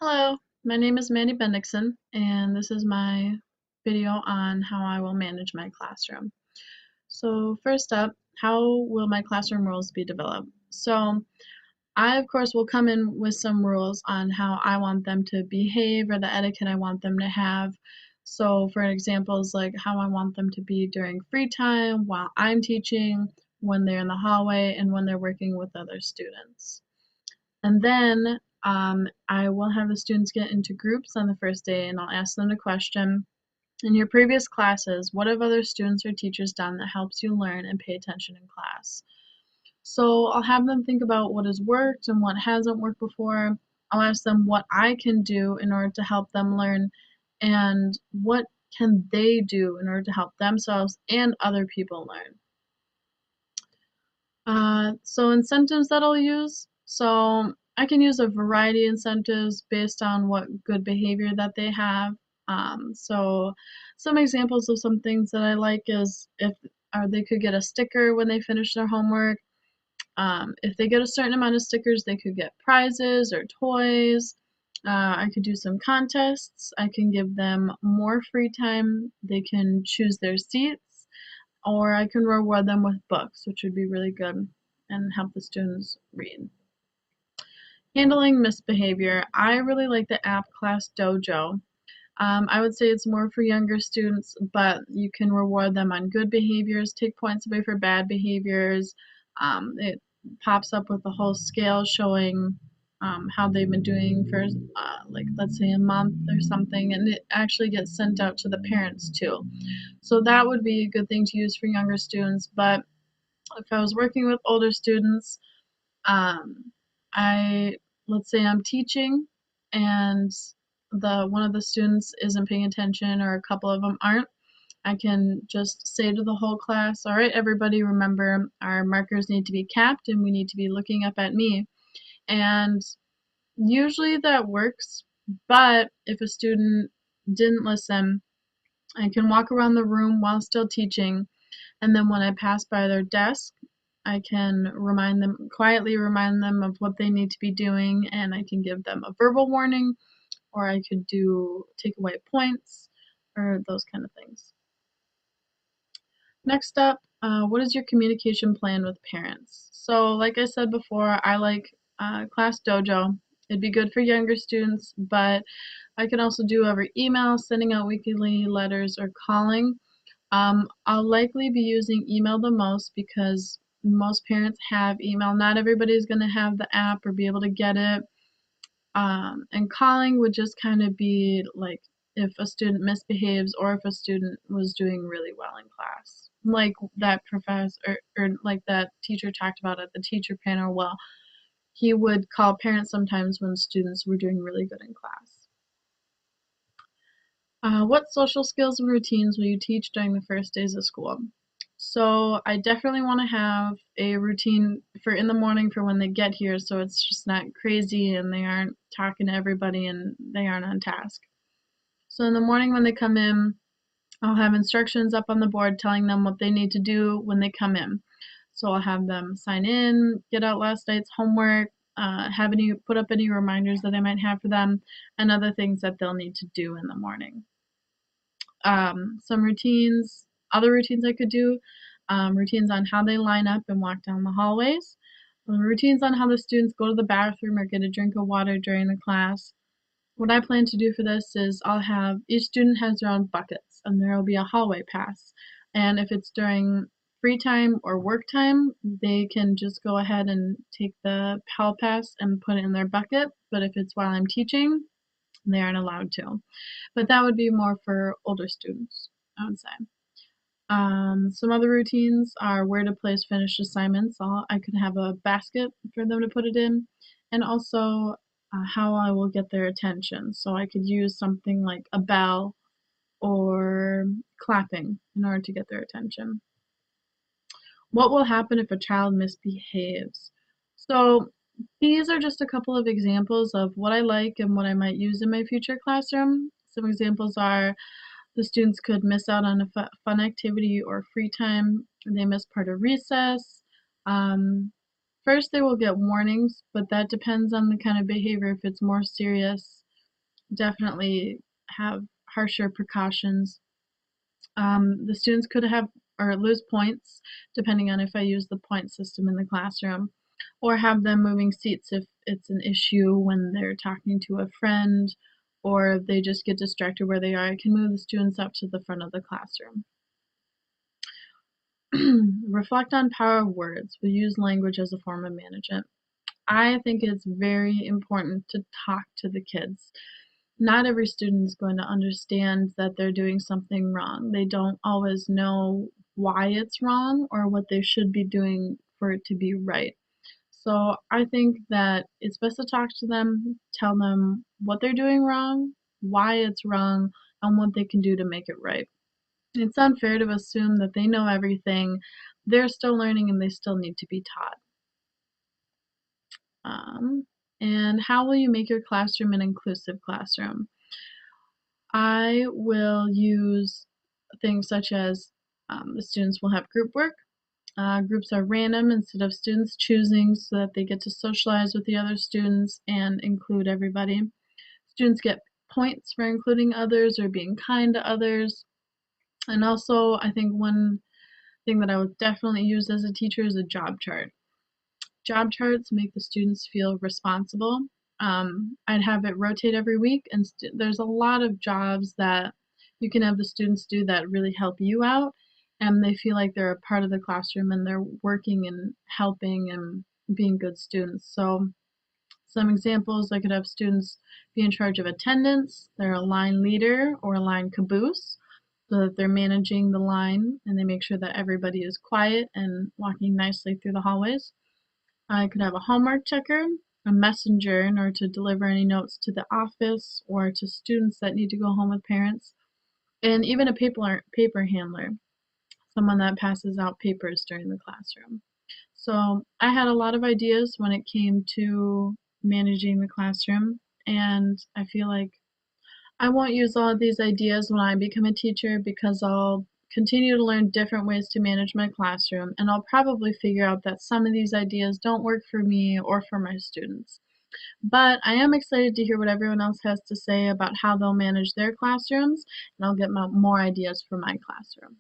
Hello, my name is Maddie Bendickson, and this is my video on how I will manage my classroom. So first up, how will my classroom rules be developed? So I, of course, will come in with some rules on how I want them to behave or the etiquette I want them to have. So for examples, like how I want them to be during free time, while I'm teaching, when they're in the hallway, and when they're working with other students. And then I will have the students get into groups on the first day, and I'll ask them the question, in your previous classes, what have other students or teachers done that helps you learn and pay attention in class? So I'll have them think about what has worked and what hasn't worked before. I'll ask them what I can do in order to help them learn and what can they do in order to help themselves and other people learn. So incentives that I'll use. So I can use a variety of incentives based on what good behavior that they have. So some examples of some things that I like is if they could get a sticker when they finish their homework. If they get a certain amount of stickers, they could get prizes or toys. I could do some contests. I can give them more free time. They can choose their seats, or I can reward them with books, which would be really good and help the students read. Handling misbehavior. I really like the app Class Dojo. I would say it's more for younger students, but you can reward them on good behaviors, take points away for bad behaviors. It pops up with a whole scale showing how they've been doing for, like, let's say a month or something, and it actually gets sent out to the parents too. So that would be a good thing to use for younger students, but if I was working with older students, um, I let's say I'm teaching and the one of the students isn't paying attention or a couple of them aren't, I can just say to the whole class, all right, everybody, remember our markers need to be capped and we need to be looking up at me. And usually that works, but if a student didn't listen, I can walk around the room while still teaching, and then when I pass by their desk, I can quietly remind them of what they need to be doing, and I can give them a verbal warning, or I could take away points, or those kind of things. Next up, what is your communication plan with parents? So like I said before, I like Class Dojo. It'd be good for younger students, but I can also do over email, sending out weekly letters, or calling. I'll likely be using email the most because most parents have email. Not everybody's going to have the app or be able to get it. And calling would just kind of be like if a student misbehaves or if a student was doing really well in class. Like that professor or like that teacher talked about at the teacher panel. Well, he would call parents sometimes when students were doing really good in class. What social skills and routines will you teach during the first days of school? So I definitely want to have a routine for in the morning for when they get here so it's just not crazy and they aren't talking to everybody and they aren't on task. So in the morning when they come in, I'll have instructions up on the board telling them what they need to do when they come in. So I'll have them sign in, get out last night's homework, put up any reminders that I might have for them, and other things that they'll need to do in the morning. Some routines, other routines I could do, routines on how they line up and walk down the hallways, routines on how the students go to the bathroom or get a drink of water during the class. What I plan to do for this is I'll have each student has their own buckets and there will be a hallway pass. And if it's during free time or work time, they can just go ahead and take the hall pass and put it in their bucket. But if it's while I'm teaching, they aren't allowed to. But that would be more for older students, I would say. Some other routines are where to place finished assignments. I could have a basket for them to put it in, and also how I will get their attention. So I could use something like a bell or clapping in order to get their attention. What will happen if a child misbehaves? So these are just a couple of examples of what I like and what I might use in my future classroom. Some examples are the students could miss out on a fun activity or free time. They miss part of recess. First, they will get warnings, but that depends on the kind of behavior. If it's more serious, definitely have harsher precautions. The students could have or lose points depending on if I use the point system in the classroom, or have them moving seats if it's an issue when they're talking to a friend, or if they just get distracted where they are. I can move the students up to the front of the classroom. Reflect on power of words. We use language as a form of management. I think it's very important to talk to the kids. Not every student is going to understand that they're doing something wrong. They don't always know why it's wrong or what they should be doing for it to be right. So I think that it's best to talk to them, tell them what they're doing wrong, why it's wrong, and what they can do to make it right. It's unfair to assume that they know everything. They're still learning and they still need to be taught. Um, and how will you make your classroom an inclusive classroom? I will use things such as the students will have group work. Groups are random instead of students choosing so that they get to socialize with the other students and include everybody. Students get points for including others or being kind to others. And also, I think one thing that I would definitely use as a teacher is a job chart. Job charts make the students feel responsible. I'd have it rotate every week, and there's a lot of jobs that you can have the students do that really help you out, and they feel like they're a part of the classroom and they're working and helping and being good students. So, some examples, I could have students be in charge of attendance, they're a line leader or a line caboose, so that they're managing the line and they make sure that everybody is quiet and walking nicely through the hallways. I could have a homework checker, a messenger in order to deliver any notes to the office or to students that need to go home with parents, and even a paper handler, someone that passes out papers during the classroom. So I had a lot of ideas when it came to managing the classroom, and I feel like I won't use all of these ideas when I become a teacher because I'll continue to learn different ways to manage my classroom, and I'll probably figure out that some of these ideas don't work for me or for my students. But I am excited to hear what everyone else has to say about how they'll manage their classrooms, and I'll get more ideas for my classroom.